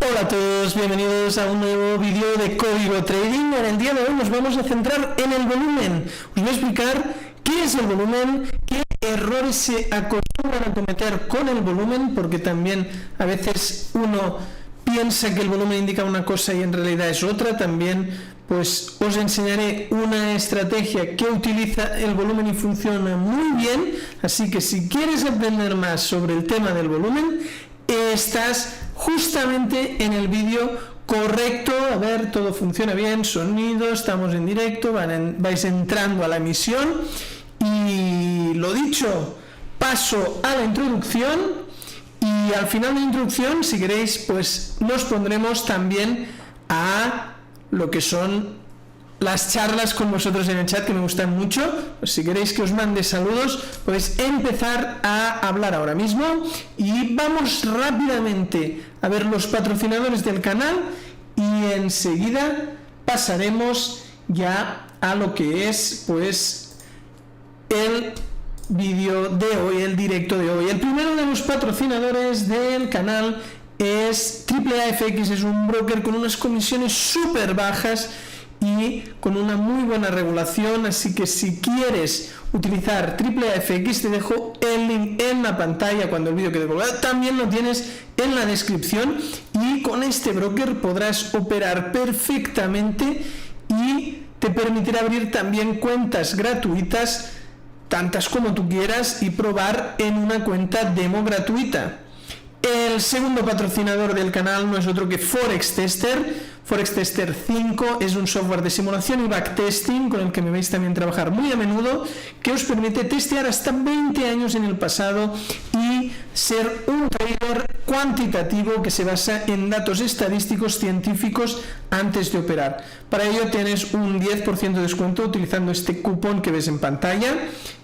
Hola a todos, bienvenidos a un nuevo vídeo de Código Trading. En el día de hoy nos vamos a centrar en el volumen. Os voy a explicar qué es el volumen, qué errores se acostumbran a cometer con el volumen, porque también a veces uno piensa que el volumen indica una cosa y en realidad es otra. También pues os enseñaré una estrategia que utiliza el volumen y funciona muy bien. Así que si quieres aprender más sobre el tema del volumen, estás justamente en el vídeo correcto. A ver, todo funciona bien, sonido, estamos en directo, vais entrando a la emisión y lo dicho, paso a la introducción y al final de la introducción, si queréis, pues nos pondremos también a lo que son las charlas con vosotros en el chat, que me gustan mucho. Pues si queréis que os mande saludos, podéis empezar a hablar ahora mismo. Y vamos rápidamente a ver los patrocinadores del canal y enseguida pasaremos ya a lo que es pues el vídeo de hoy, el directo de hoy. El primero de los patrocinadores del canal es AAAFX, es un broker con unas comisiones súper bajas y con una muy buena regulación, así que si quieres utilizar AAAFX te dejo el link en la pantalla cuando el vídeo quede colgado, también lo tienes en la descripción, y con este broker podrás operar perfectamente y te permitirá abrir también cuentas gratuitas, tantas como tú quieras, y probar en una cuenta demo gratuita. El segundo patrocinador del canal no es otro que Forex Tester. Forex Tester 5 es un software de simulación y backtesting con el que me veis también trabajar muy a menudo, que os permite testear hasta 20 años en el pasado y ser un trader cuantitativo que se basa en datos estadísticos científicos antes de operar. Para ello tienes un 10% de descuento utilizando este cupón que ves en pantalla,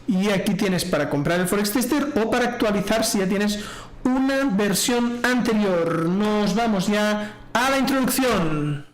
y aquí tienes para comprar el Forex Tester o para actualizar si ya tienes una versión anterior. Nos vamos ya a la introducción.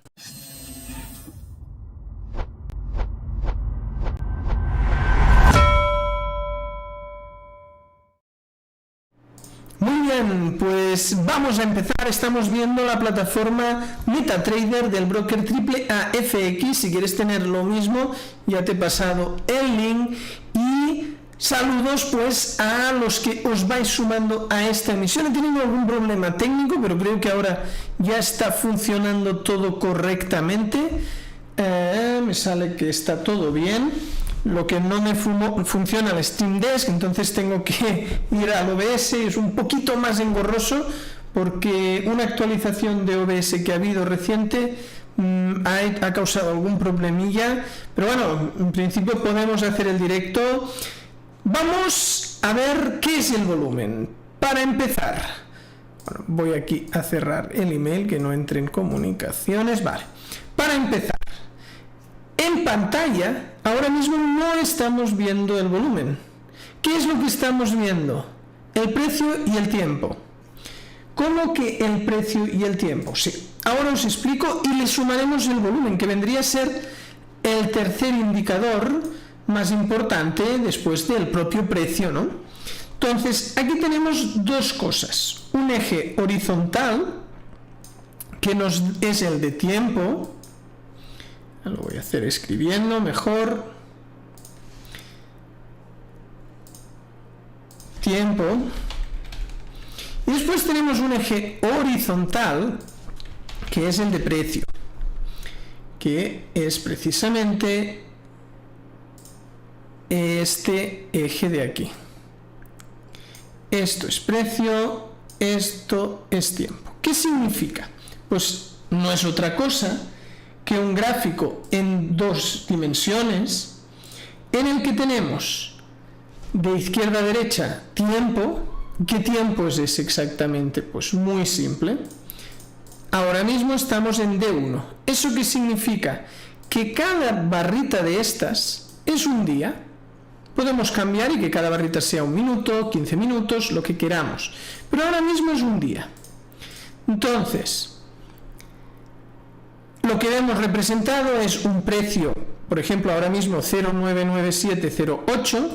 Muy bien, pues vamos a empezar. Estamos viendo la plataforma MetaTrader del broker AAAFX. Si quieres tener lo mismo, ya te he pasado el link. Y saludos pues a los que os vais sumando a esta emisión. He tenido algún problema técnico, pero creo que ahora ya está funcionando todo correctamente. Me sale que está todo bien. Lo que no me funciona el Steam Deck, entonces tengo que ir al OBS. Es un poquito más engorroso porque una actualización de OBS que ha habido reciente ha causado algún problemilla, pero bueno, en principio podemos hacer el directo. Vamos a ver qué es el volumen. Para empezar, bueno, voy aquí a cerrar el email, que no entre en comunicaciones. Vale, para empezar, en pantalla ahora mismo no estamos viendo el volumen. ¿Qué es lo que estamos viendo? El precio y el tiempo. ¿Cómo que el precio y el tiempo? Sí, ahora os explico y le sumaremos el volumen, que vendría a ser el tercer indicador más importante después del propio precio, ¿no? Entonces, aquí tenemos dos cosas. Un eje horizontal, que es el de tiempo. Lo voy a hacer escribiendo mejor. Tiempo. Y después tenemos un eje horizontal, que es el de precio, que es precisamente este eje de aquí. Esto es precio, esto es tiempo. ¿Qué significa? Pues no es otra cosa que un gráfico en dos dimensiones en el que tenemos de izquierda a derecha tiempo. ¿Qué tiempo es ese exactamente? Pues muy simple. Ahora mismo estamos en D1. ¿Eso qué significa? Que cada barrita de estas es un día. Podemos cambiar y que cada barrita sea 1 minuto, 15 minutos, lo que queramos. Pero ahora mismo es un día. Entonces, lo que vemos representado es un precio, por ejemplo, ahora mismo 0,99708,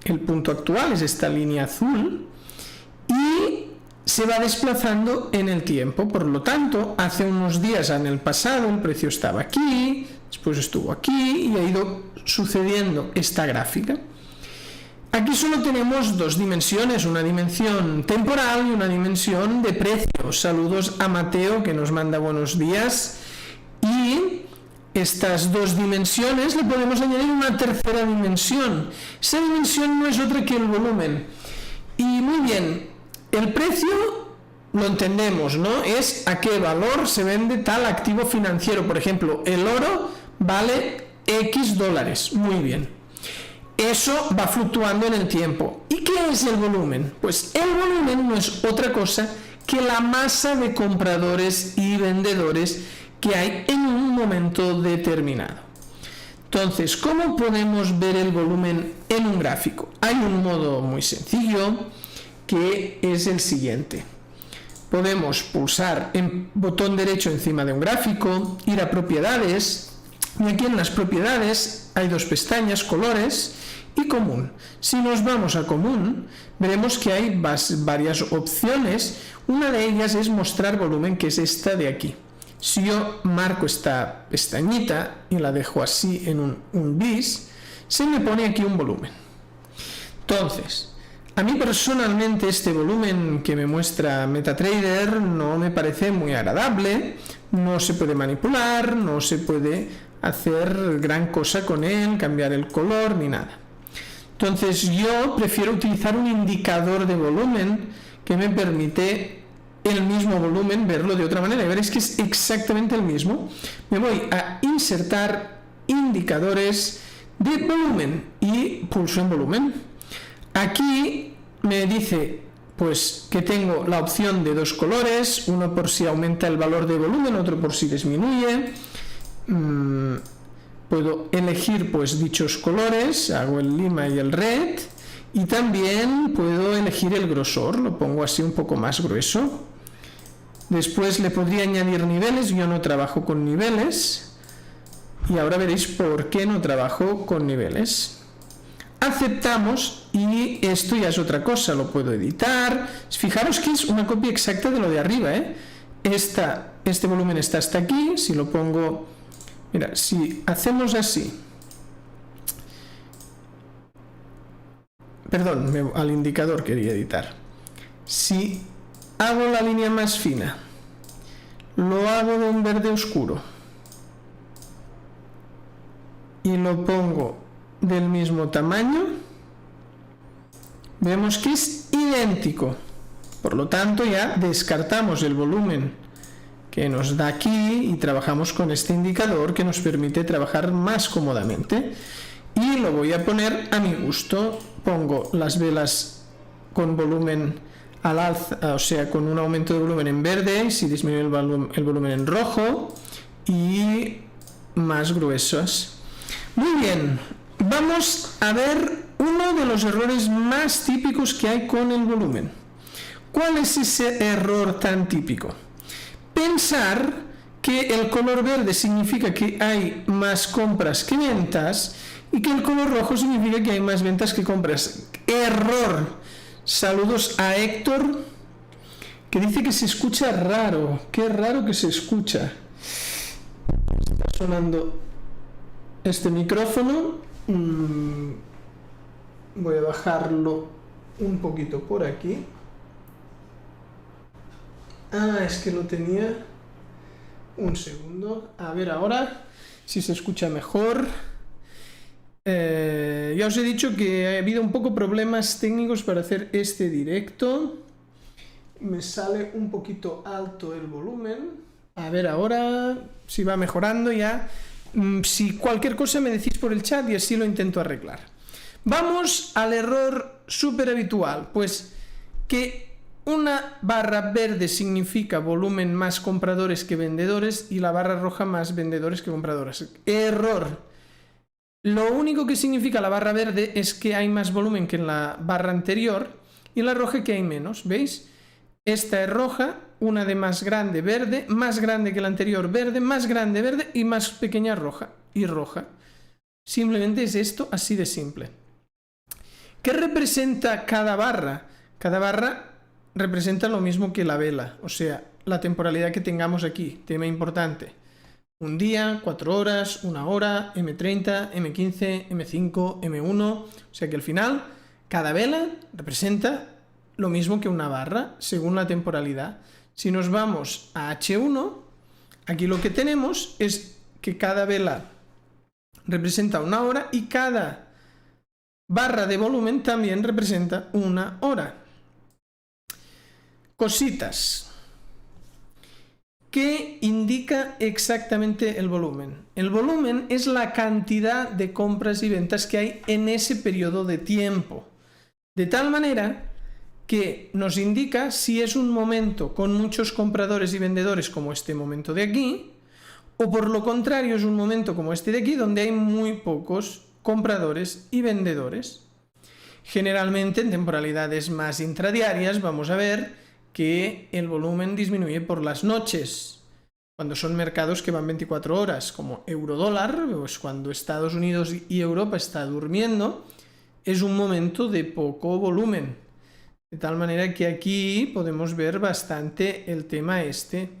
el punto actual es esta línea azul, y se va desplazando en el tiempo. Por lo tanto, hace unos días en el pasado el precio estaba aquí, después estuvo aquí y ha ido sucediendo esta gráfica. Aquí solo tenemos dos dimensiones, una dimensión temporal y una dimensión de precio. Saludos a Mateo, que nos manda buenos días. Y estas dos dimensiones le podemos añadir una tercera dimensión. Esa dimensión no es otra que el volumen. Y muy bien, el precio lo entendemos, ¿no? Es a qué valor se vende tal activo financiero. Por ejemplo, el oro vale X dólares. Muy bien. Eso va fluctuando en el tiempo. ¿Y qué es el volumen? Pues el volumen no es otra cosa que la masa de compradores y vendedores que hay en un momento determinado. Entonces, ¿cómo podemos ver el volumen en un gráfico? Hay un modo muy sencillo que es el siguiente. Podemos pulsar en botón derecho encima de un gráfico, ir a propiedades, y aquí en las propiedades hay dos pestañas, colores y común. Si nos vamos a común, veremos que hay varias opciones. Una de ellas es mostrar volumen, que es esta de aquí. Si yo marco esta pestañita y la dejo así en un bis, se me pone aquí un volumen. Entonces, a mí personalmente este volumen que me muestra MetaTrader no me parece muy agradable, no se puede manipular, no se puede hacer gran cosa con él, cambiar el color ni nada. Entonces yo prefiero utilizar un indicador de volumen que me permite el mismo volumen verlo de otra manera. Y veréis que es exactamente el mismo. Me voy a insertar indicadores de volumen y pulso en volumen. Aquí me dice pues que tengo la opción de dos colores, uno por si aumenta el valor de volumen, otro por si disminuye. Puedo elegir pues dichos colores, hago el lima y el red, y también puedo elegir el grosor, lo pongo así un poco más grueso. Después le podría añadir niveles, yo no trabajo con niveles, y ahora veréis por qué no trabajo con niveles. Aceptamos y esto ya es otra cosa, lo puedo editar. Fijaros que es una copia exacta de lo de arriba, ¿eh? Este volumen está hasta aquí, si lo pongo... Mira, si hacemos así, perdón, al indicador quería editar. Si hago la línea más fina, lo hago de un verde oscuro y lo pongo del mismo tamaño, vemos que es idéntico. Por lo tanto, ya descartamos el volumen que nos da aquí y trabajamos con este indicador que nos permite trabajar más cómodamente. Y lo voy a poner a mi gusto. Pongo las velas con volumen al alza, o sea, con un aumento de volumen en verde, y si disminuye el volumen en rojo, y más gruesas. Muy bien, vamos a ver uno de los errores más típicos que hay con el volumen. ¿Cuál es ese error tan típico? Pensar que el color verde significa que hay más compras que ventas y que el color rojo significa que hay más ventas que compras. Error. Saludos a Héctor, que dice que se escucha raro. Qué raro que se escucha. Está sonando este micrófono. Voy a bajarlo un poquito por aquí. Es que lo tenía. Un segundo. A ver ahora si se escucha mejor. Ya os he dicho que ha habido un poco problemas técnicos para hacer este directo. Me sale un poquito alto el volumen. A ver ahora si va mejorando ya. Si cualquier cosa me decís por el chat y así lo intento arreglar. Vamos al error súper habitual. Pues que una barra verde significa volumen más compradores que vendedores y la barra roja más vendedores que compradores. Error. Lo único que significa la barra verde es que hay más volumen que en la barra anterior y la roja que hay menos. ¿Veis? Esta es roja, una de más grande verde, más grande que la anterior verde, más grande verde y más pequeña roja y roja. Simplemente es esto, así de simple. ¿Qué representa cada barra? Cada barra representa lo mismo que la vela, o sea, la temporalidad que tengamos aquí, tema importante. Un día, 4 horas, 1 hora, M30, M15, M5, M1, o sea que al final cada vela representa lo mismo que una barra, según la temporalidad. Si nos vamos a H1, aquí lo que tenemos es que cada vela representa 1 hora y cada barra de volumen también representa 1 hora. Cositas. ¿Qué indica exactamente el volumen? El volumen es la cantidad de compras y ventas que hay en ese periodo de tiempo. De tal manera que nos indica si es un momento con muchos compradores y vendedores como este momento de aquí, o por lo contrario es un momento como este de aquí donde hay muy pocos compradores y vendedores. Generalmente en temporalidades más intradiarias vamos a ver que el volumen disminuye por las noches, cuando son mercados que van 24 horas, como euro-dólar, pues cuando Estados Unidos y Europa está durmiendo, es un momento de poco volumen. De tal manera que aquí podemos ver bastante el tema este,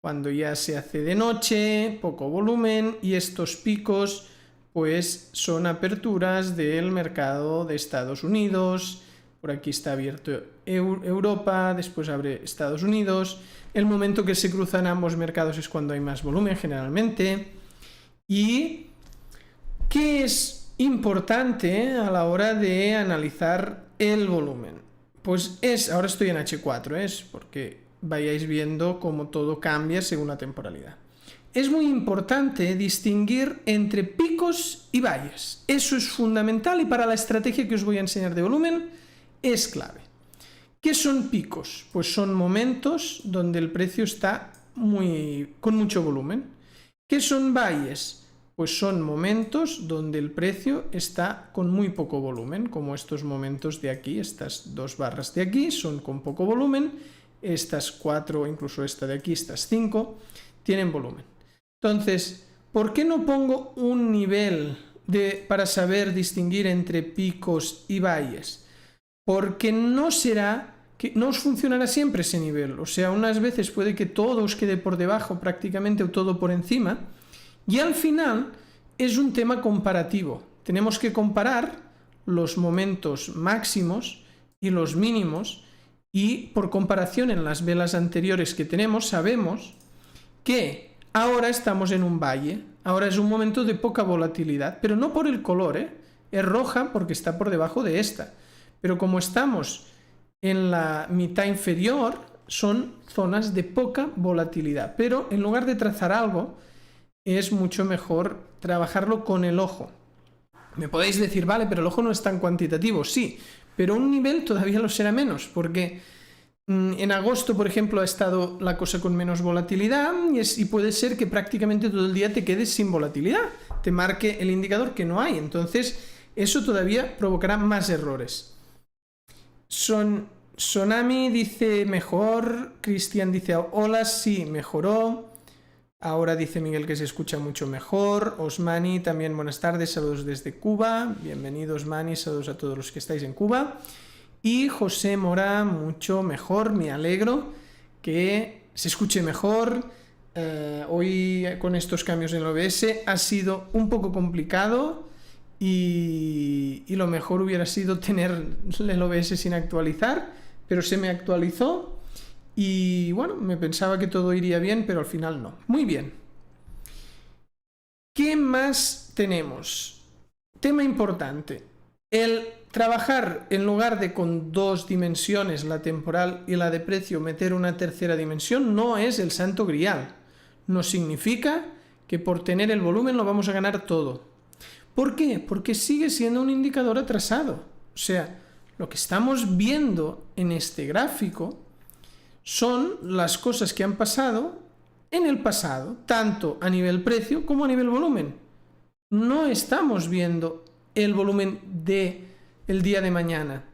cuando ya se hace de noche, poco volumen, y estos picos pues son aperturas del mercado de Estados Unidos. Por aquí está abierto Europa, después abre Estados Unidos. El momento que se cruzan ambos mercados es cuando hay más volumen generalmente. ¿Y qué es importante a la hora de analizar el volumen? Pues ahora estoy en H4, es porque vayáis viendo cómo todo cambia según la temporalidad. Es muy importante distinguir entre picos y valles. Eso es fundamental y para la estrategia que os voy a enseñar de volumen es clave. ¿Qué son picos? Pues son momentos donde el precio está con mucho volumen. ¿Qué son valles? Pues son momentos donde el precio está con muy poco volumen, como estos momentos de aquí, estas 2 barras de aquí son con poco volumen, estas 4, incluso esta de aquí, estas 5, tienen volumen. Entonces, ¿por qué no pongo un nivel para saber distinguir entre picos y valles? Porque no os funcionará siempre ese nivel, o sea, unas veces puede que todo os quede por debajo prácticamente o todo por encima, y al final es un tema comparativo. Tenemos que comparar los momentos máximos y los mínimos, y por comparación en las velas anteriores que tenemos sabemos que ahora estamos en un valle, ahora es un momento de poca volatilidad, pero no por el color, es roja porque está por debajo de esta. Pero como estamos en la mitad inferior, son zonas de poca volatilidad. Pero en lugar de trazar algo, es mucho mejor trabajarlo con el ojo. Me podéis decir, vale, pero el ojo no es tan cuantitativo. Sí, pero un nivel todavía lo será menos, porque en agosto, por ejemplo, ha estado la cosa con menos volatilidad y puede ser que prácticamente todo el día te quedes sin volatilidad. Te marque el indicador que no hay. Entonces, eso todavía provocará más errores. Sonami dice mejor, Cristian dice hola, sí, mejoró. Ahora dice Miguel que se escucha mucho mejor. Osmani también buenas tardes, saludos desde Cuba. Bienvenido Osmani, saludos a todos los que estáis en Cuba. Y José Mora, mucho mejor, me alegro que se escuche mejor. Hoy con estos cambios en el OBS ha sido un poco complicado. Y lo mejor hubiera sido tener el OBS sin actualizar, pero se me actualizó y bueno, me pensaba que todo iría bien, pero al final no. Muy bien. ¿Qué más tenemos? Tema importante. El trabajar en lugar de con 2 dimensiones, la temporal y la de precio, meter una tercera dimensión no es el santo grial. No significa que por tener el volumen lo vamos a ganar todo. ¿Por qué? Porque sigue siendo un indicador atrasado. O sea, lo que estamos viendo en este gráfico son las cosas que han pasado en el pasado, tanto a nivel precio como a nivel volumen. No estamos viendo el volumen del día de mañana,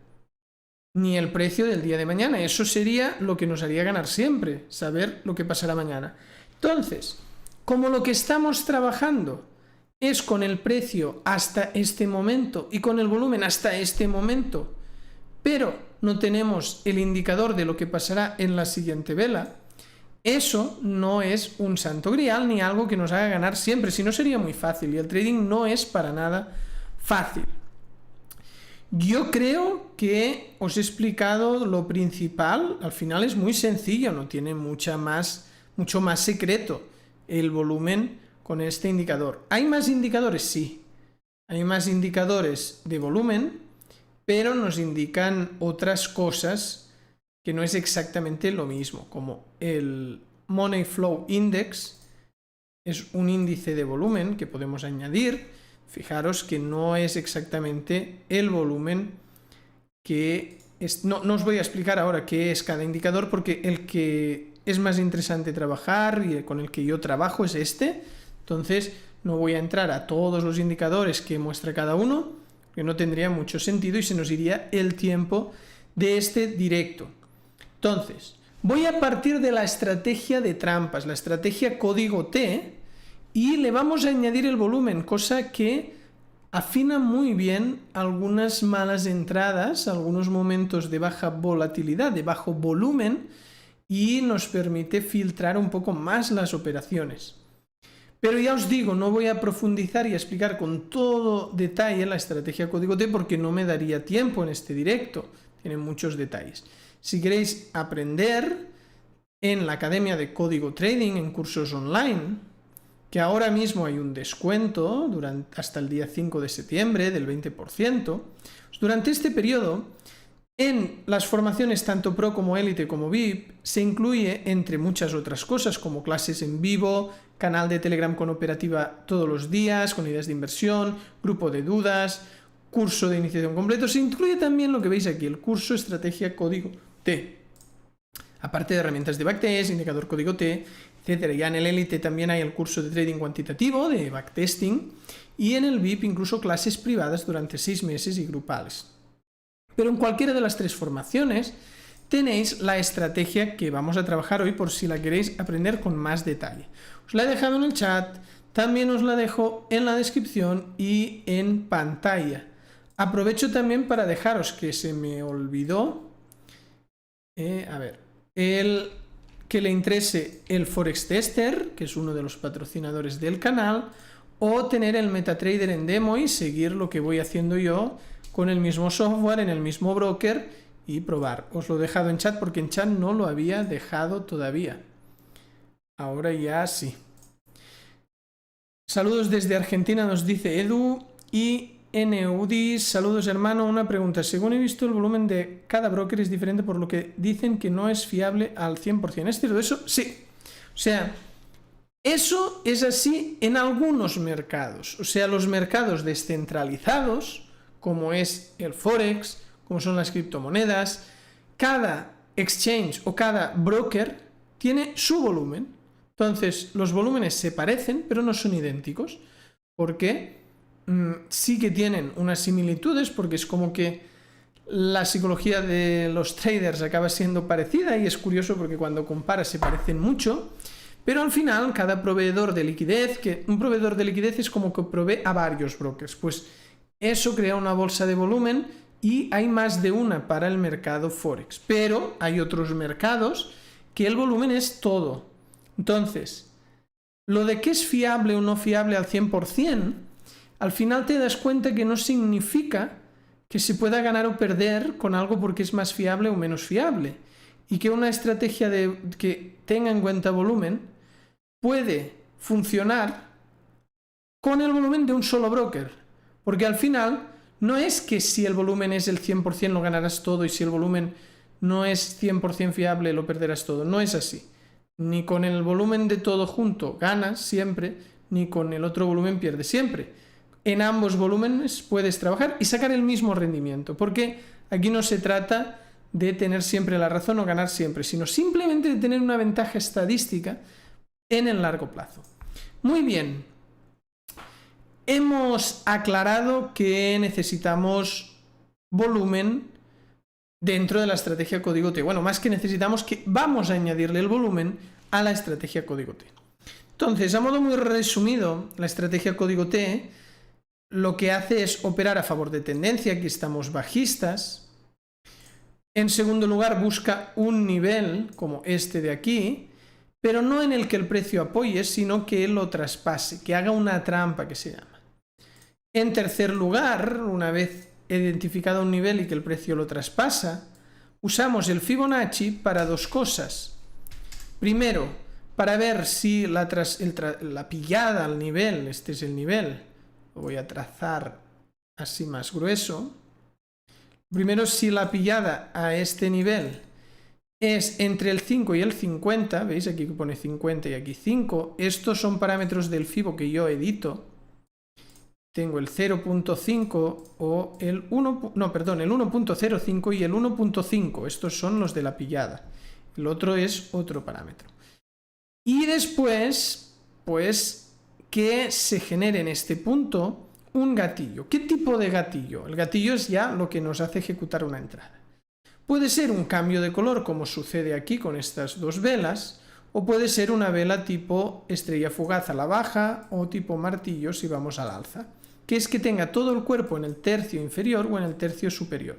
ni el precio del día de mañana. Eso sería lo que nos haría ganar siempre, saber lo que pasará mañana. Entonces, como lo que estamos trabajando es con el precio hasta este momento y con el volumen hasta este momento, pero no tenemos el indicador de lo que pasará en la siguiente vela, eso no es un santo grial ni algo que nos haga ganar siempre, si no sería muy fácil, y el trading no es para nada fácil. Yo creo que os he explicado lo principal, al final es muy sencillo, no tiene mucho más secreto el volumen con este indicador. ¿Hay más indicadores? Sí, hay más indicadores de volumen, pero nos indican otras cosas que no es exactamente lo mismo, como el Money Flow Index, es un índice de volumen que podemos añadir. Fijaros que no es exactamente el volumen que es. No os voy a explicar ahora qué es cada indicador, porque el que es más interesante trabajar y con el que yo trabajo es este. Entonces no voy a entrar a todos los indicadores que muestra cada uno, que no tendría mucho sentido y se nos iría el tiempo de este directo. Entonces, voy a partir de la estrategia de trampas, la estrategia código T, y le vamos a añadir el volumen, cosa que afina muy bien algunas malas entradas, algunos momentos de baja volatilidad, de bajo volumen, y nos permite filtrar un poco más las operaciones. Pero ya os digo, no voy a profundizar y a explicar con todo detalle la estrategia código T porque no me daría tiempo en este directo, tiene muchos detalles. Si queréis aprender en la Academia de Código Trading, en cursos online, que ahora mismo hay un descuento hasta el día 5 de septiembre del 20%, durante este periodo, en las formaciones tanto Pro como Élite como VIP, se incluye, entre muchas otras cosas, como clases en vivo, canal de Telegram con operativa todos los días, con ideas de inversión, grupo de dudas, curso de iniciación completo, se incluye también lo que veis aquí, el curso Estrategia Código T. Aparte de herramientas de backtest, indicador código T, etcétera. Ya en el Élite también hay el curso de trading cuantitativo, de backtesting, y en el VIP incluso clases privadas durante 6 meses y grupales. Pero en cualquiera de las 3 formaciones tenéis la estrategia que vamos a trabajar hoy por si la queréis aprender con más detalle. Os la he dejado en el chat, también os la dejo en la descripción y en pantalla. Aprovecho también para dejaros que se me olvidó, el que le interese el Forex Tester, que es uno de los patrocinadores del canal, o tener el MetaTrader en demo y seguir lo que voy haciendo yo con el mismo software, en el mismo broker y probar. Os lo he dejado en chat porque en chat no lo había dejado todavía. Ahora ya sí. Saludos desde Argentina, nos dice Edu. Y NUDIS, saludos hermano, una pregunta. Según he visto, el volumen de cada broker es diferente, por lo que dicen que no es fiable al 100%. ¿Es cierto eso? Sí. O sea, eso es así en algunos mercados. O sea, los mercados descentralizados, como es el Forex, como son las criptomonedas, cada exchange o cada broker tiene su volumen. Entonces, los volúmenes se parecen, pero no son idénticos. ¿Por qué? Sí que tienen unas similitudes, porque es como que la psicología de los traders acaba siendo parecida, y es curioso porque cuando comparas se parecen mucho, pero al final cada proveedor de liquidez, que un proveedor de liquidez es como que provee a varios brokers, pues eso crea una bolsa de volumen y hay más de una para el mercado Forex, pero hay otros mercados que el volumen es todo. Entonces, lo de que es fiable o no fiable al 100%, al final te das cuenta que no significa que se pueda ganar o perder con algo porque es más fiable o menos fiable, y que una estrategia que tenga en cuenta volumen puede funcionar con el volumen de un solo broker, porque al final no es que si el volumen es el 100% lo ganarás todo y si el volumen no es 100% fiable lo perderás todo. No es así. Ni con el volumen de todo junto ganas siempre, ni con el otro volumen pierdes siempre. En ambos volúmenes puedes trabajar y sacar el mismo rendimiento, porque aquí no se trata de tener siempre la razón o ganar siempre, sino simplemente de tener una ventaja estadística en el largo plazo. Muy bien, hemos aclarado que necesitamos volumen dentro de la estrategia código T. Bueno, más que necesitamos, que vamos a añadirle el volumen a la estrategia código T. Entonces, a modo muy resumido, la estrategia código T lo que hace es operar a favor de tendencia. Aquí estamos bajistas, En segundo lugar, busca un nivel como este de aquí, pero no en el que el precio apoye, sino que lo traspase, que haga una trampa que se llama. En tercer lugar, una vez identificado un nivel y que el precio lo traspasa, usamos el Fibonacci para dos cosas. Primero, para ver si la pillada al nivel, este es el nivel, lo voy a trazar así más grueso. Primero, si la pillada a este nivel es entre el 5 y el 50, ¿veis? Aquí pone 50 y aquí 5. Estos son parámetros del Fibo que yo edito. Tengo el 0.5 o el 1.05 y el 1.5. Estos son los de la pillada. El otro es otro parámetro. Y después, pues, que se genere en este punto un gatillo. ¿Qué tipo de gatillo? El gatillo es ya lo que nos hace ejecutar una entrada. Puede ser un cambio de color, como sucede aquí con estas dos velas, o puede ser una vela tipo estrella fugaz a la baja o tipo martillo si vamos al alza, que es que tenga todo el cuerpo en el tercio inferior o en el tercio superior.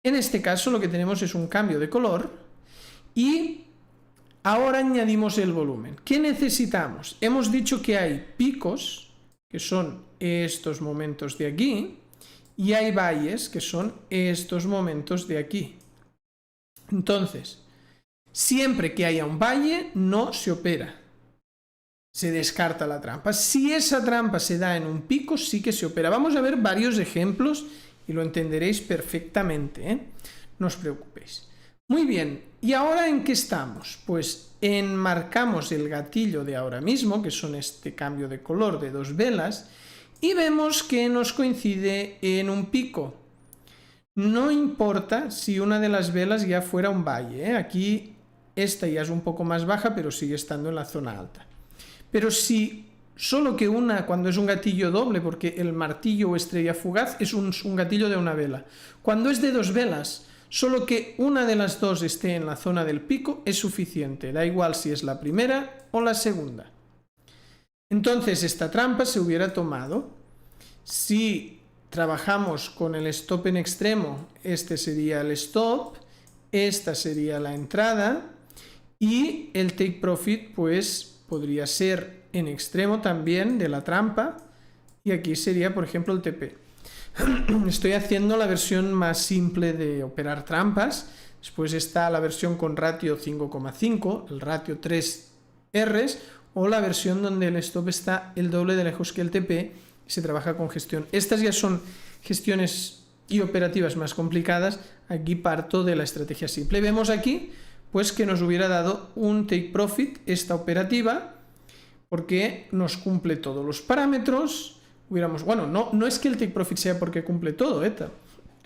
En este caso lo que tenemos es un cambio de color y ahora añadimos el volumen. ¿Qué necesitamos? Hemos dicho que hay picos, que son estos momentos de aquí, y hay valles, que son estos momentos de aquí. Entonces, siempre que haya un valle, no se opera. Se descarta la trampa. Si esa trampa se da en un pico, sí que se opera. Vamos a ver varios ejemplos y lo entenderéis perfectamente, ¿eh? No os preocupéis. Muy bien, ¿y ahora en qué estamos? Pues enmarcamos el gatillo de ahora mismo, que son este cambio de color de dos velas, y vemos que nos coincide en un pico. No importa si una de las velas ya fuera un valle, ¿eh? Aquí esta ya es un poco más baja, pero sigue estando en la zona alta. Pero si solo que una, cuando es un gatillo doble, porque el martillo o estrella fugaz es un gatillo de una vela. Cuando es de dos velas, solo que una de las dos esté en la zona del pico es suficiente, da igual si es la primera o la segunda. Entonces esta trampa se hubiera tomado. Si trabajamos con el stop en extremo, este sería el stop, esta sería la entrada y el take profit pues podría ser en extremo también de la trampa y aquí sería por ejemplo el TP. Estoy haciendo la versión más simple de operar trampas. Después está la versión con ratio 5,5, el ratio 3 Rs, o la versión donde el stop está el doble de lejos que el TP y se trabaja con gestión. Estas ya son gestiones y operativas más complicadas. Aquí parto de la estrategia simple. Vemos aquí pues que nos hubiera dado un take profit esta operativa porque nos cumple todos los parámetros. Bueno, no es que el take profit sea porque cumple todo,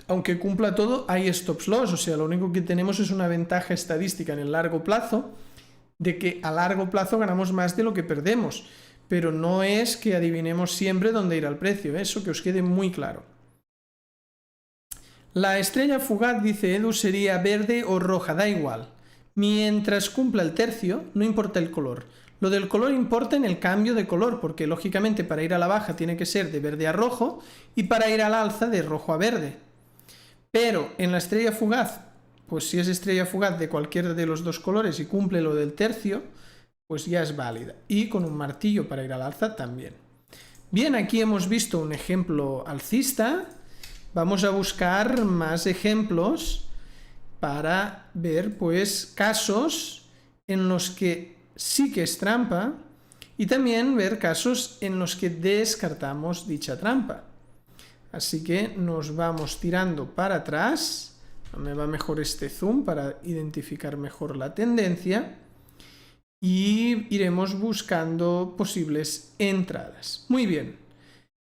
aunque cumpla todo hay stops loss, o sea, lo único que tenemos es una ventaja estadística en el largo plazo de que a largo plazo ganamos más de lo que perdemos, pero no es que adivinemos siempre dónde irá el precio, eso que os quede muy claro. La estrella fugaz, dice Edu, sería verde o roja, da igual. Mientras cumpla el tercio, no importa el color. Lo del color importa en el cambio de color, porque lógicamente para ir a la baja tiene que ser de verde a rojo y para ir al alza de rojo a verde. Pero en la estrella fugaz, pues si es estrella fugaz de cualquiera de los dos colores y cumple lo del tercio, pues ya es válida. Y con un martillo para ir al alza también. Bien, aquí hemos visto un ejemplo alcista. Vamos a buscar más ejemplos para ver pues casos en los que sí que es trampa y también ver casos en los que descartamos dicha trampa. Así que nos vamos tirando para atrás. Me va mejor este zoom para identificar mejor la tendencia y iremos buscando posibles entradas. Muy bien,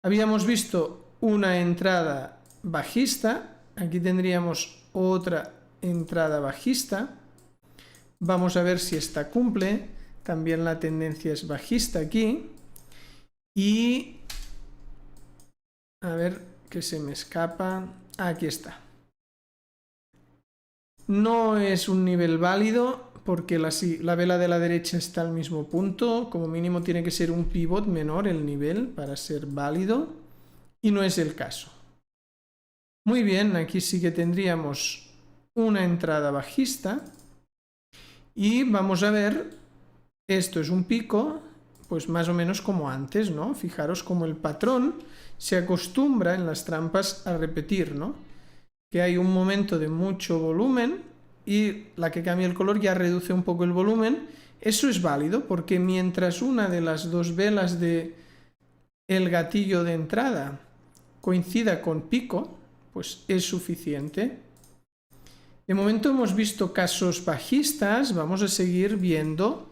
habíamos visto una entrada bajista, aquí tendríamos otra entrada bajista. Vamos a ver si esta cumple. También la tendencia es bajista aquí. Y a ver que se me escapa. Aquí está. No es un nivel válido porque la vela de la derecha está al mismo punto. Como mínimo tiene que ser un pivot menor el nivel para ser válido. Y no es el caso. Muy bien, aquí sí que tendríamos una entrada bajista y vamos a ver, esto es un pico, pues más o menos como antes, ¿no? Fijaros cómo el patrón se acostumbra en las trampas a repetir, ¿no? Que hay un momento de mucho volumen y la que cambia el color ya reduce un poco el volumen. Eso es válido porque mientras una de las dos velas de el gatillo de entrada coincida con pico, pues es suficiente. De momento hemos visto casos bajistas, vamos a seguir viendo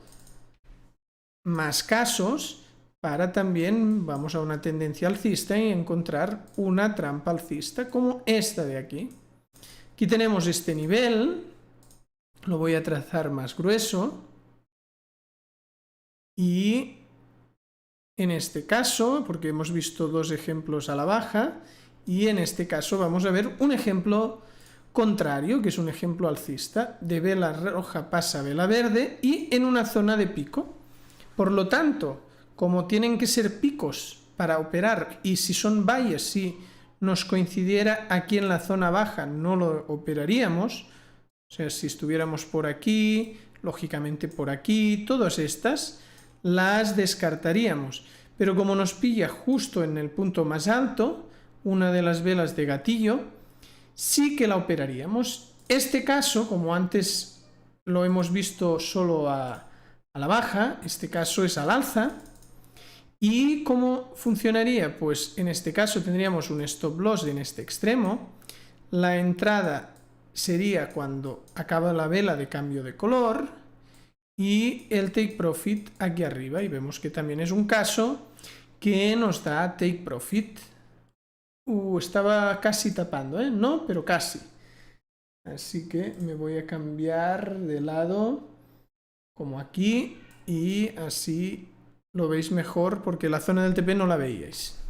más casos para también, vamos a una tendencia alcista y encontrar una trampa alcista como esta de aquí. Aquí tenemos este nivel, lo voy a trazar más grueso y en este caso, porque hemos visto dos ejemplos a la baja, y en este caso vamos a ver un ejemplo contrario, que es un ejemplo alcista, de vela roja pasa a vela verde y en una zona de pico. Por lo tanto, como tienen que ser picos para operar y si son valles, si nos coincidiera aquí en la zona baja no lo operaríamos, o sea, si estuviéramos por aquí, lógicamente por aquí, todas estas las descartaríamos, pero como nos pilla justo en el punto más alto, una de las velas de gatillo, sí que la operaríamos. Este caso, como antes lo hemos visto solo a la baja, este caso es al alza. ¿Y cómo funcionaría? Pues en este caso tendríamos un stop loss en este extremo, la entrada sería cuando acaba la vela de cambio de color y el take profit aquí arriba, y vemos que también es un caso que nos da take profit. Estaba casi tapando, ¿eh? No, pero casi. Así que me voy a cambiar de lado como aquí y así lo veis mejor porque la zona del TP no la veíais.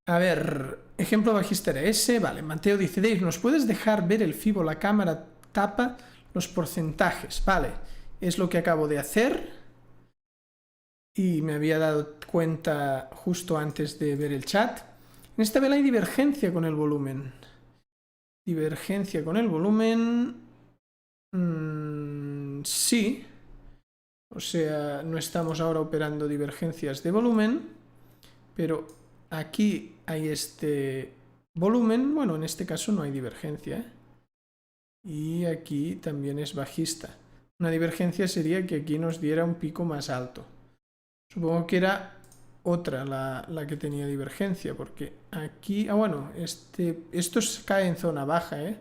A ver, ejemplo bajista era ese. Vale, Mateo dice, Dave, ¿nos puedes dejar ver el FIBO? La cámara tapa los porcentajes. Vale, es lo que acabo de hacer y me había dado cuenta justo antes de ver el chat. En esta vela hay divergencia con el volumen. Divergencia con el volumen. Sí. O sea, no estamos ahora operando divergencias de volumen, pero aquí hay este volumen. Bueno, en este caso no hay divergencia, ¿eh? Y aquí también es bajista. Una divergencia sería que aquí nos diera un pico más alto. Supongo que era otra la que tenía divergencia, porque aquí... Ah, bueno, esto cae en zona baja, ¿eh?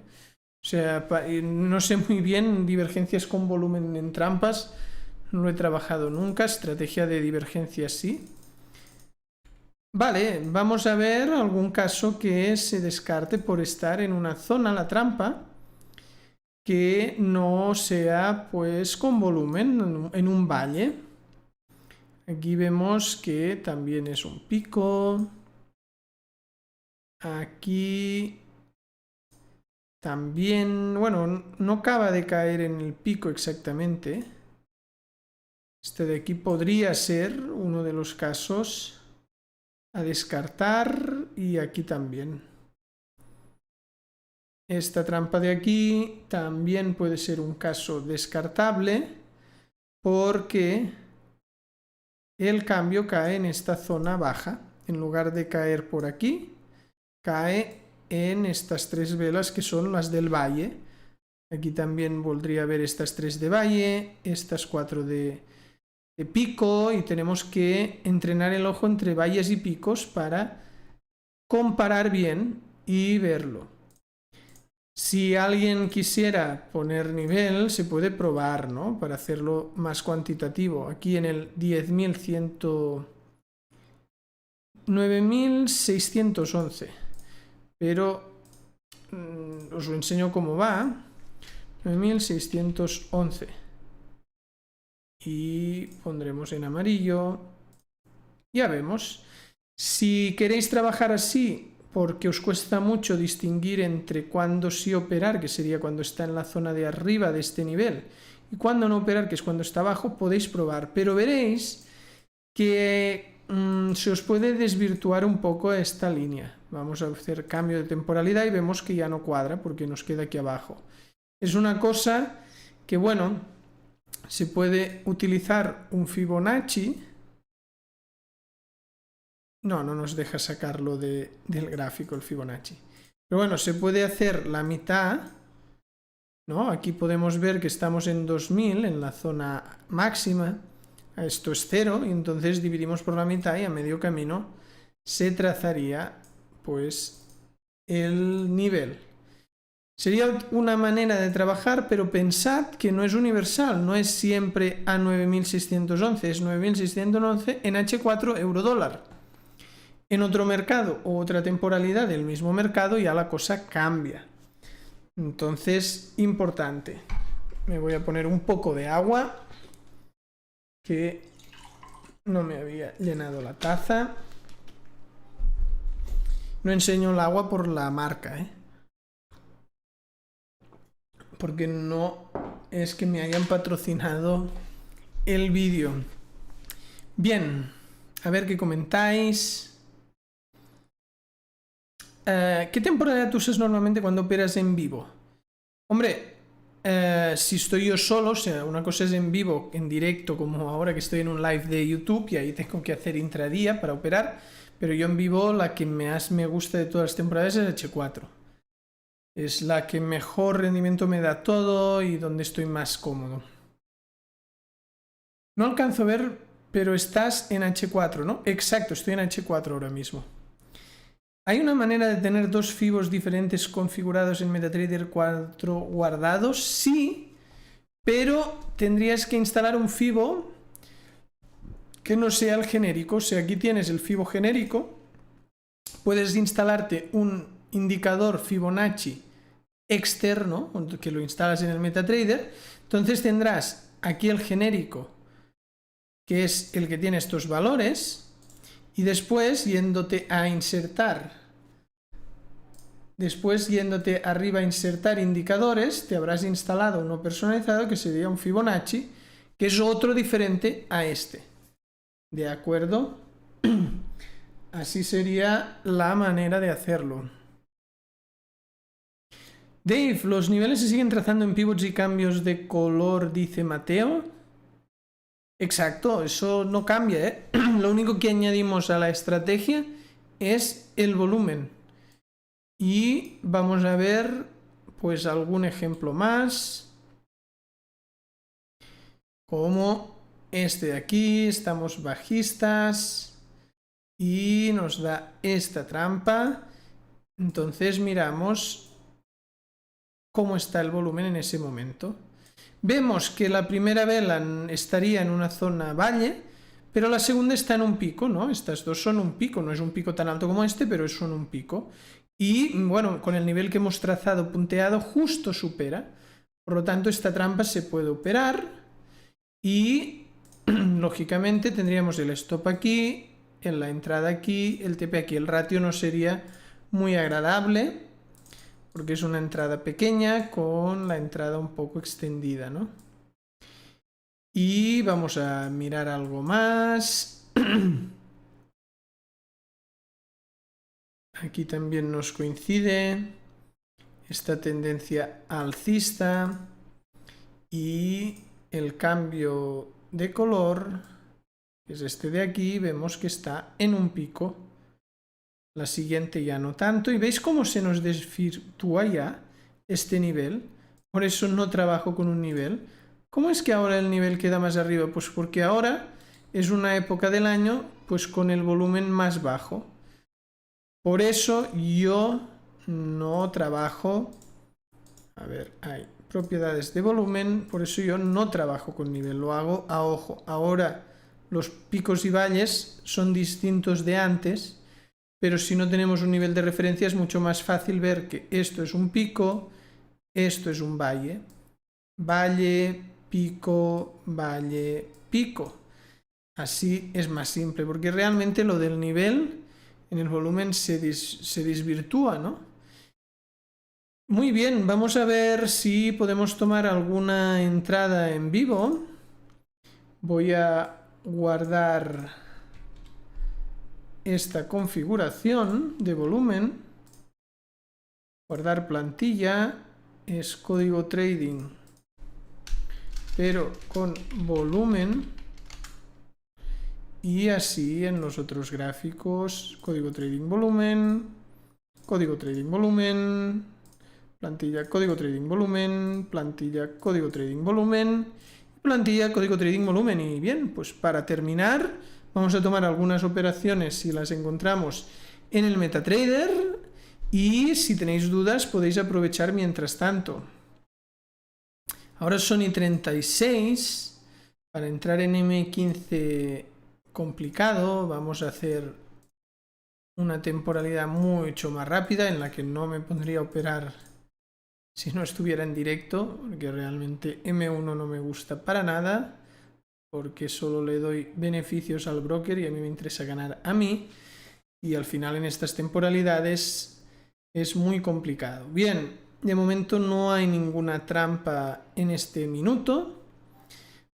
O sea, no sé muy bien divergencias con volumen en trampas. No lo he trabajado nunca. Estrategia de divergencia sí. Vale, vamos a ver algún caso que se descarte por estar en una zona, la trampa, que no sea pues con volumen, en un valle. Aquí vemos que también es un pico. Aquí también, bueno, no acaba de caer en el pico exactamente. Este de aquí podría ser uno de los casos a descartar y aquí también. Esta trampa de aquí también puede ser un caso descartable porque el cambio cae en esta zona baja. En lugar de caer por aquí, cae en estas tres velas que son las del valle. Aquí también podría haber estas tres de valle, estas cuatro de pico, y tenemos que entrenar el ojo entre valles y picos para comparar bien y verlo. Si alguien quisiera poner nivel, se puede probar, ¿no? Para hacerlo más cuantitativo. Aquí en el 10.100... 9.611. Pero os lo enseño cómo va. 9.611. Y pondremos en amarillo. Ya vemos. Si queréis trabajar así, porque os cuesta mucho distinguir entre cuándo sí operar, que sería cuando está en la zona de arriba de este nivel, y cuándo no operar, que es cuando está abajo, podéis probar. Pero veréis que se os puede desvirtuar un poco esta línea. Vamos a hacer cambio de temporalidad y vemos que ya no cuadra porque nos queda aquí abajo. Es una cosa que, bueno, se puede utilizar un Fibonacci. No nos deja sacarlo del gráfico el Fibonacci. Pero bueno, se puede hacer la mitad, ¿no? Aquí podemos ver que estamos en 2000, en la zona máxima. Esto es 0, y entonces dividimos por la mitad y a medio camino se trazaría pues el nivel. Sería una manera de trabajar, pero pensad que no es universal, no es siempre a 9611, es 9611 en H4 euro-dólar. En otro mercado o otra temporalidad del mismo mercado ya la cosa cambia. Entonces, importante. Me voy a poner un poco de agua, que no me había llenado la taza. No enseño el agua por la marca, porque no es que me hayan patrocinado el vídeo. Bien, a ver qué comentáis. ¿Qué temporalidad tú usas normalmente cuando operas en vivo? Hombre, si estoy yo solo, o sea, una cosa es en vivo, en directo, como ahora que estoy en un live de YouTube y ahí tengo que hacer intradía para operar, pero yo en vivo la que más me gusta de todas las temporadas es H4. Es la que mejor rendimiento me da todo y donde estoy más cómodo. No alcanzo a ver, pero estás en H4, ¿no? Exacto, estoy en H4 ahora mismo. ¿Hay una manera de tener dos fibos diferentes configurados en MetaTrader 4 guardados? Sí, pero tendrías que instalar un fibo que no sea el genérico. O sea, aquí tienes el fibo genérico. Puedes instalarte un indicador Fibonacci externo, que lo instalas en el MetaTrader. Entonces tendrás aquí el genérico, que es el que tiene estos valores. Y después, yéndote a insertar, arriba a insertar indicadores, te habrás instalado uno personalizado que sería un Fibonacci, que es otro diferente a este. ¿De acuerdo? Así sería la manera de hacerlo. Dave, ¿los niveles se siguen trazando en pivots y cambios de color, dice Mateo? Exacto, eso no cambia, ¿eh? Lo único que añadimos a la estrategia es el volumen. Y vamos a ver pues algún ejemplo más. Como este de aquí, estamos bajistas y nos da esta trampa. Entonces miramos cómo está el volumen en ese momento. Vemos que la primera vela estaría en una zona valle, pero la segunda está en un pico, ¿no? Estas dos son un pico, no es un pico tan alto como este, pero son un pico. Y bueno, con el nivel que hemos trazado punteado, justo supera. Por lo tanto, esta trampa se puede operar y, lógicamente, tendríamos el stop aquí, en la entrada aquí, el TP aquí. El ratio no sería muy agradable, porque es una entrada pequeña con la entrada un poco extendida, ¿no? Y vamos a mirar algo más. Aquí también nos coincide esta tendencia alcista y el cambio de color, que es este de aquí, vemos que está en un pico. La siguiente ya no tanto. Y veis cómo se nos desvirtúa ya este nivel. Por eso no trabajo con un nivel. ¿Cómo es que ahora el nivel queda más arriba? Pues porque ahora es una época del año pues con el volumen más bajo. Por eso yo no trabajo. A ver, hay propiedades de volumen. Por eso yo no trabajo con nivel. Lo hago a ojo. Ahora los picos y valles son distintos de antes. Pero si no tenemos un nivel de referencia es mucho más fácil ver que esto es un pico, esto es un valle. Valle, pico, valle, pico. Así es más simple, porque realmente lo del nivel en el volumen se desvirtúa, ¿no? Muy bien, vamos a ver si podemos tomar alguna entrada en vivo. Voy a guardar esta configuración de volumen, guardar plantilla, es código trading, pero con volumen, y así en los otros gráficos, código trading volumen, plantilla código trading volumen, plantilla código trading volumen, plantilla código trading volumen. Y bien, pues para terminar vamos a tomar algunas operaciones si las encontramos en el MetaTrader, y si tenéis dudas podéis aprovechar mientras tanto. Ahora son y 36. Para entrar en M15 complicado, vamos a hacer una temporalidad mucho más rápida en la que no me pondría a operar si no estuviera en directo, porque realmente M1 no me gusta para nada, porque solo le doy beneficios al broker y a mí me interesa ganar a mí, y al final en estas temporalidades es muy complicado. Bien, de momento no hay ninguna trampa en este minuto.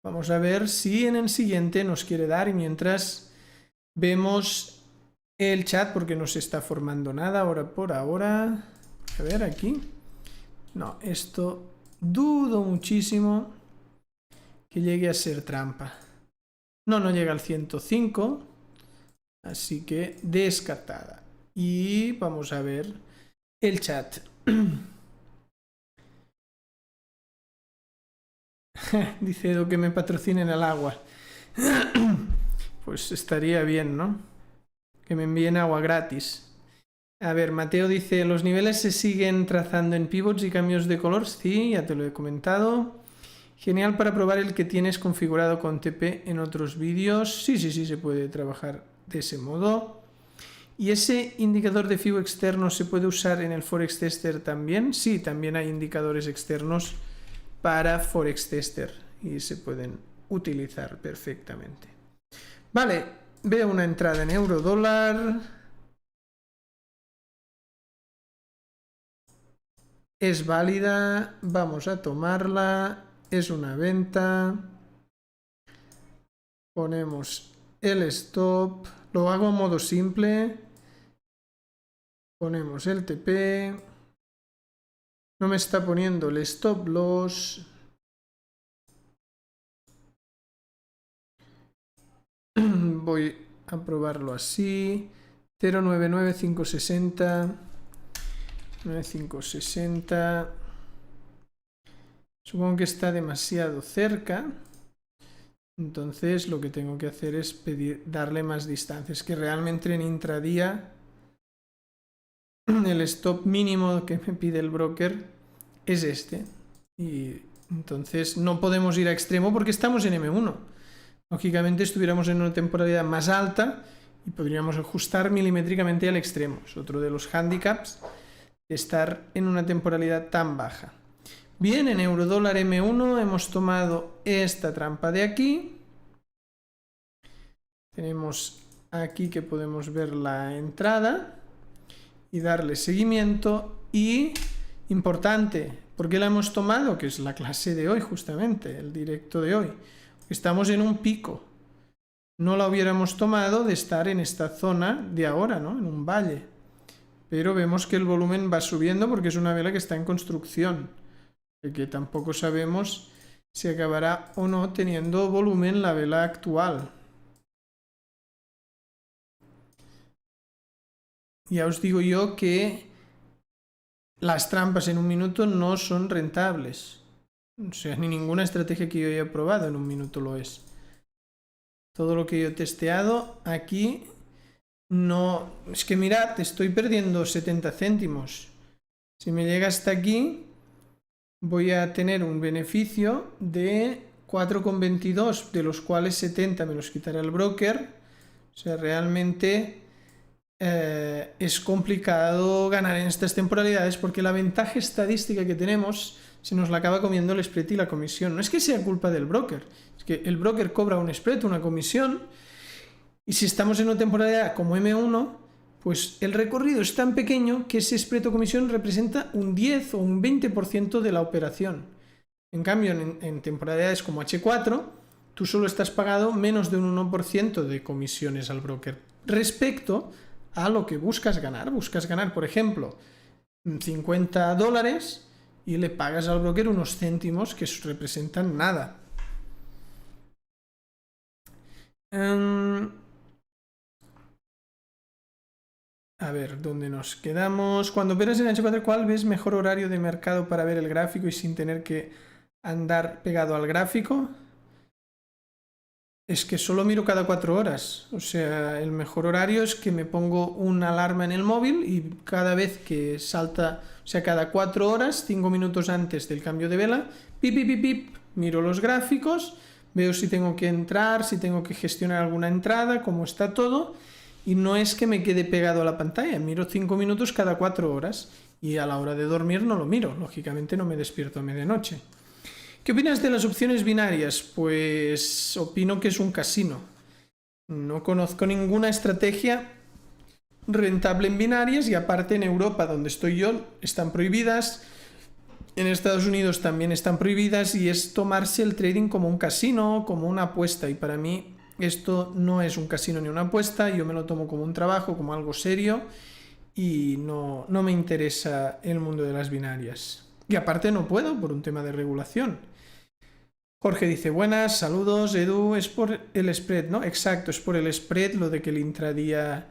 Vamos a ver si en el siguiente nos quiere dar, y mientras vemos el chat porque no se está formando nada ahora por ahora. A ver aquí. No, esto dudo muchísimo que llegue a ser trampa. No llega al 105, así que descartada. Y vamos a ver el chat. Dice Edo que me patrocinen el agua. Pues estaría bien, ¿no? Que me envíen agua gratis. A ver, Mateo dice, ¿los niveles se siguen trazando en pivots y cambios de color? Sí, ya te lo he comentado. Genial para probar el que tienes configurado con TP en otros vídeos. Sí, se puede trabajar de ese modo. ¿Y ese indicador de FIBO externo se puede usar en el Forex Tester también? Sí, también hay indicadores externos para Forex Tester y se pueden utilizar perfectamente. Vale, veo una entrada en euro dólar. Es válida, vamos a tomarla, es una venta. Ponemos el stop, lo hago a modo simple. Ponemos el TP. No me está poniendo el stop loss. Voy a probarlo así. 0,99560. 9560. Supongo que está demasiado cerca. Entonces lo que tengo que hacer es darle más distancia. Es que realmente en intradía el stop mínimo que me pide el broker es este. Y entonces no podemos ir a extremo porque estamos en M1. Lógicamente estuviéramos en una temporalidad más alta y podríamos ajustar milimétricamente al extremo. Es otro de los handicaps de estar en una temporalidad tan baja. Bien, en eurodólar M1 hemos tomado esta trampa de aquí. Tenemos aquí que podemos ver la entrada y darle seguimiento. Y, importante, ¿por qué la hemos tomado? Que es la clase de hoy justamente, el directo de hoy. Estamos en un pico. No la hubiéramos tomado de estar en esta zona de ahora, ¿no? En un valle. Pero vemos que el volumen va subiendo porque es una vela que está en construcción. Que tampoco sabemos si acabará o no teniendo volumen la vela actual. Ya os digo yo que las trampas en un minuto no son rentables. O sea, ni ninguna estrategia que yo haya probado en un minuto lo es. Todo lo que yo he testeado aquí no... Es que mirad, estoy perdiendo 70 céntimos. Si me llega hasta aquí, voy a tener un beneficio de 4,22, de los cuales 70 me los quitará el broker. O sea, realmente es complicado ganar en estas temporalidades porque la ventaja estadística que tenemos se nos la acaba comiendo el spread y la comisión. No es que sea culpa del broker, es que el broker cobra un spread, una comisión, y si estamos en una temporalidad como M1, pues el recorrido es tan pequeño que ese spread o comisión representa un 10 o un 20% de la operación. En cambio, en temporalidades como H4, tú solo estás pagado menos de un 1% de comisiones al broker. respecto a lo que buscas ganar. Buscas ganar, por ejemplo, $50 y le pagas al broker unos céntimos que representan nada. A ver, ¿dónde nos quedamos? Cuando operas en H4, ¿cuál ves mejor horario de mercado para ver el gráfico y sin tener que andar pegado al gráfico? Es que solo miro cada 4 horas. O sea, el mejor horario es que me pongo una alarma en el móvil y cada vez que salta, o sea, cada 4 horas, 5 minutos antes del cambio de vela, pip, pip, pip, pip, miro los gráficos, veo si tengo que entrar, si tengo que gestionar alguna entrada, cómo está todo. Y no es que me quede pegado a la pantalla, miro 5 minutos cada 4 horas y a la hora de dormir no lo miro, lógicamente no me despierto a medianoche. ¿Qué opinas de las opciones binarias? Pues opino que es un casino. No conozco ninguna estrategia rentable en binarias y aparte en Europa, donde estoy yo, están prohibidas. En Estados Unidos también están prohibidas y es tomarse el trading como un casino, como una apuesta y para mí esto no es un casino ni una apuesta, yo me lo tomo como un trabajo, como algo serio y no me interesa el mundo de las binarias. Y aparte no puedo por un tema de regulación. Jorge dice, buenas, saludos, Edu, es por el spread, ¿no? Exacto, es por el spread, lo de que el intradía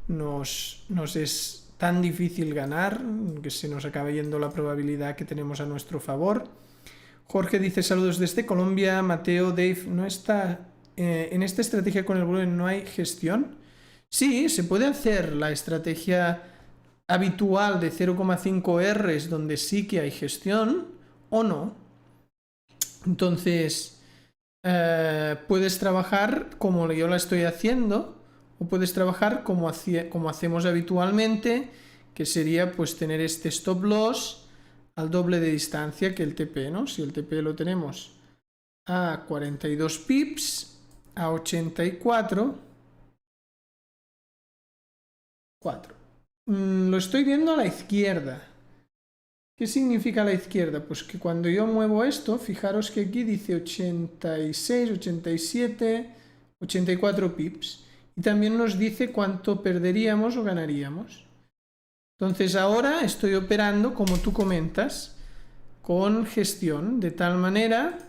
nos es tan difícil ganar, que se nos acaba yendo la probabilidad que tenemos a nuestro favor. Jorge dice, saludos desde Colombia, Mateo, Dave, ¿no está... en esta estrategia con el volumen no hay gestión? Sí, se puede hacer la estrategia habitual de 0,5 Rs donde sí que hay gestión o no. Entonces puedes trabajar como yo la estoy haciendo o puedes trabajar como hacemos habitualmente, que sería pues tener este stop loss al doble de distancia que el TP, ¿no? Si el TP lo tenemos a 42 pips, a 84, 4. Lo estoy viendo a la izquierda. ¿Qué significa a la izquierda? Pues que cuando yo muevo esto, fijaros que aquí dice 86, 87, 84 pips. Y también nos dice cuánto perderíamos o ganaríamos. Entonces ahora estoy operando, como tú comentas, con gestión, de tal manera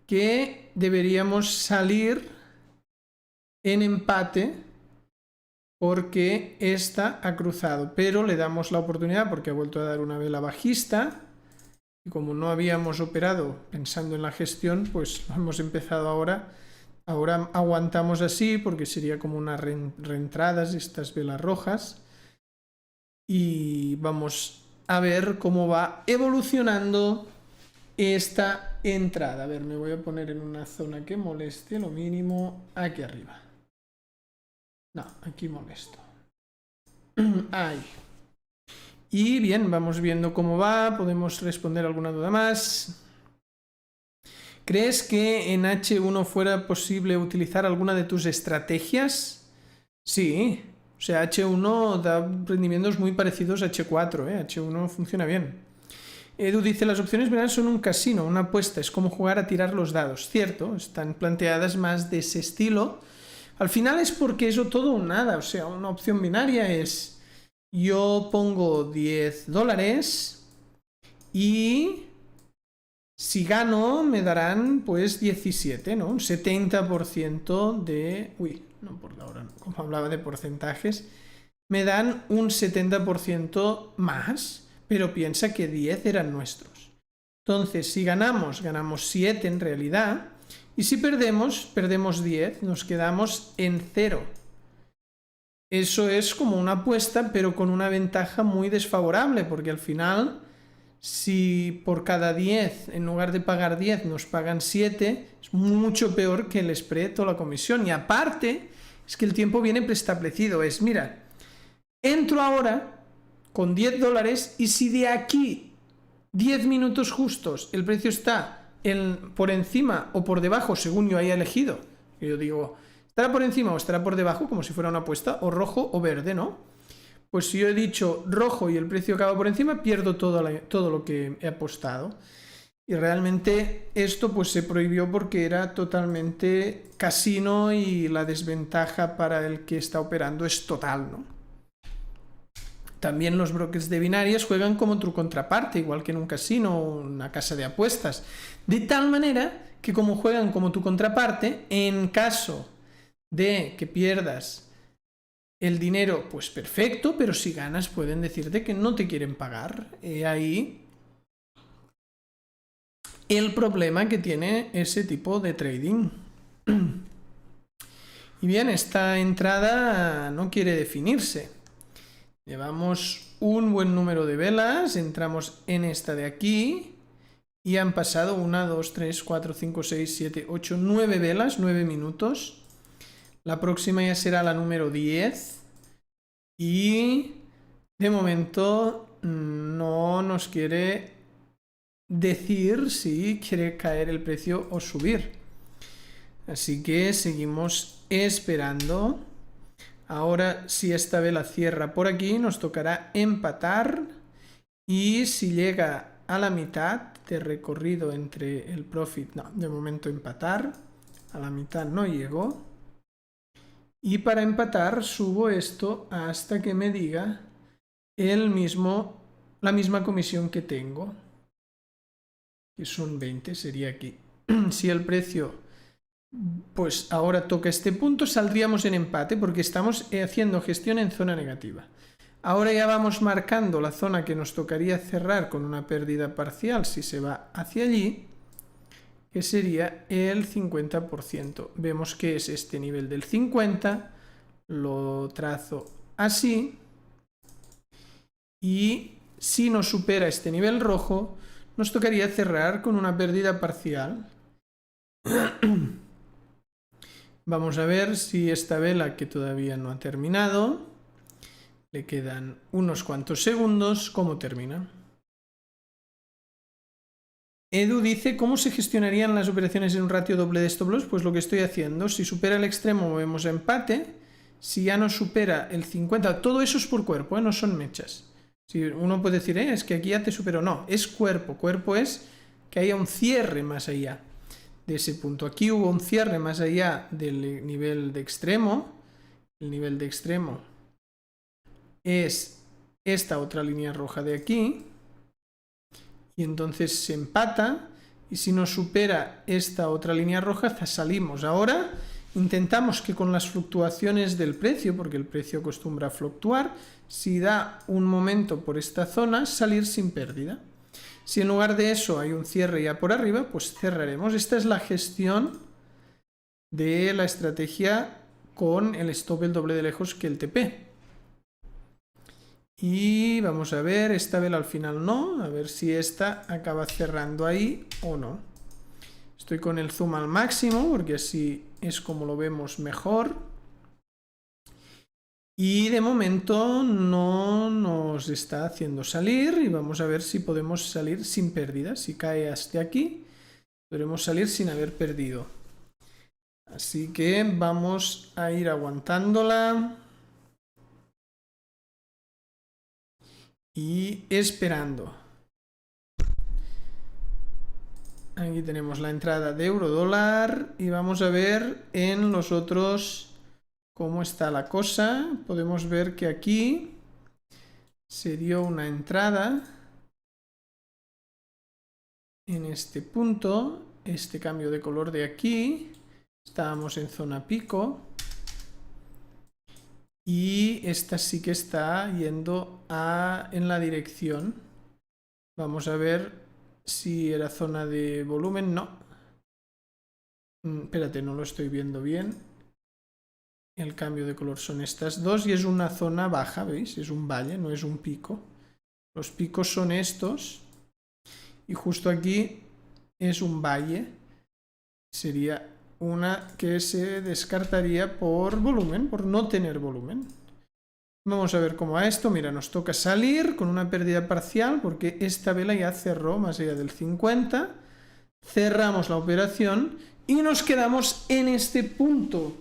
que deberíamos salir en empate porque esta ha cruzado, pero le damos la oportunidad porque ha vuelto a dar una vela bajista y como no habíamos operado pensando en la gestión, pues lo hemos empezado ahora aguantamos así porque sería como unas reentradas, estas velas rojas, y vamos a ver cómo va evolucionando esta entrada. A ver, me voy a poner en una zona que moleste, lo mínimo aquí arriba. No, aquí molesto. Ahí. Y bien, vamos viendo cómo va, podemos responder alguna duda más. ¿Crees que en H1 fuera posible utilizar alguna de tus estrategias? Sí, o sea, H1 da rendimientos muy parecidos a H4, H1 funciona bien. Edu dice, las opciones binarias son un casino, una apuesta, es como jugar a tirar los dados. Cierto, están planteadas más de ese estilo. Al final es porque eso todo o nada, o sea, una opción binaria es, yo pongo $10 y si gano me darán pues 17, ¿no? Un 70% de... Uy, no por la hora, como hablaba de porcentajes, me dan un 70% más, pero piensa que 10 eran nuestros. Entonces, si ganamos 7 en realidad, y si perdemos 10, nos quedamos en 0. Eso es como una apuesta, pero con una ventaja muy desfavorable, porque al final, si por cada 10, en lugar de pagar 10, nos pagan 7, es mucho peor que el spread o la comisión. Y aparte, es que el tiempo viene preestablecido. Es, mira, entro ahora con $10 y si de aquí 10 minutos justos el precio está por encima o por debajo, según yo haya elegido, yo digo, estará por encima o estará por debajo, como si fuera una apuesta, o rojo o verde, ¿no? Pues si yo he dicho rojo y el precio acaba por encima, pierdo todo lo que he apostado. Y realmente esto pues se prohibió porque era totalmente casino y la desventaja para el que está operando es total, ¿no? También los brokers de binarias juegan como tu contraparte, igual que en un casino o una casa de apuestas. De tal manera que como juegan como tu contraparte, en caso de que pierdas el dinero, pues perfecto, pero si ganas pueden decirte que no te quieren pagar. Ahí el problema que tiene ese tipo de trading. Y bien, esta entrada no quiere definirse. Llevamos un buen número de velas, entramos en esta de aquí y han pasado 1, 2, 3, 4, 5, 6, 7, 8, 9 velas, 9 minutos. La próxima ya será la número 10 y de momento no nos quiere decir si quiere caer el precio o subir. Así que seguimos esperando. Ahora, si esta vela cierra por aquí, nos tocará empatar. Y si llega a la mitad de recorrido entre el profit, no, de momento empatar. A la mitad no llegó. Y para empatar subo esto hasta que me diga la misma comisión que tengo. Que son 20, sería aquí. Si el precio pues ahora toca este punto, saldríamos en empate porque estamos haciendo gestión en zona negativa. Ahora ya vamos marcando la zona que nos tocaría cerrar con una pérdida parcial si se va hacia allí, que sería el 50%. Vemos que es este nivel del 50, lo trazo así, y si nos supera este nivel rojo, nos tocaría cerrar con una pérdida parcial. Vamos a ver si esta vela, que todavía no ha terminado, le quedan unos cuantos segundos, cómo termina. Edu dice, ¿cómo se gestionarían las operaciones en un ratio doble de stop loss? Pues lo que estoy haciendo, si supera el extremo movemos a empate, si ya no supera el 50, todo eso es por cuerpo, no son mechas. Si uno puede decir, es que aquí ya te superó, no, es cuerpo, cuerpo es que haya un cierre más allá de ese punto. Aquí hubo un cierre más allá del nivel de extremo. El nivel de extremo es esta otra línea roja de aquí. Y entonces se empata. Y si nos supera esta otra línea roja, salimos. Ahora intentamos que con las fluctuaciones del precio, porque el precio acostumbra a fluctuar, si da un momento por esta zona, salir sin pérdida. Si en lugar de eso hay un cierre ya por arriba, pues cerraremos. Esta es la gestión de la estrategia con el stop el doble de lejos que el TP. Y vamos a ver, esta vela al final no, a ver si esta acaba cerrando ahí o no. Estoy con el zoom al máximo porque así es como lo vemos mejor. Y de momento no nos está haciendo salir y vamos a ver si podemos salir sin pérdida. Si cae hasta aquí, podremos salir sin haber perdido. Así que vamos a ir aguantándola y esperando. Aquí tenemos la entrada de euro-dólar y vamos a ver en los otros cómo está la cosa. Podemos ver que aquí se dio una entrada en este punto, este cambio de color de aquí, estábamos en zona pico y esta sí que está yendo en la dirección. Vamos a ver si era zona de volumen, no. Espérate, no lo estoy viendo bien. El cambio de color son estas dos y es una zona baja, ¿veis? Es un valle, no es un pico. Los picos son estos y justo aquí es un valle. Sería una que se descartaría por volumen, por no tener volumen. Vamos a ver cómo va esto. Mira, nos toca salir con una pérdida parcial porque esta vela ya cerró más allá del 50. Cerramos la operación y nos quedamos en este punto.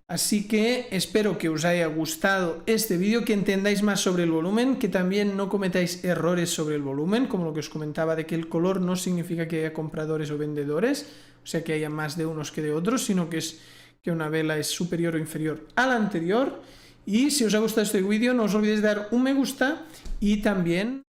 Así que espero que os haya gustado este vídeo, que entendáis más sobre el volumen, que también no cometáis errores sobre el volumen, como lo que os comentaba de que el color no significa que haya compradores o vendedores, o sea que haya más de unos que de otros, sino que es que una vela es superior o inferior a la anterior. Y si os ha gustado este vídeo, no os olvidéis de dar un me gusta y también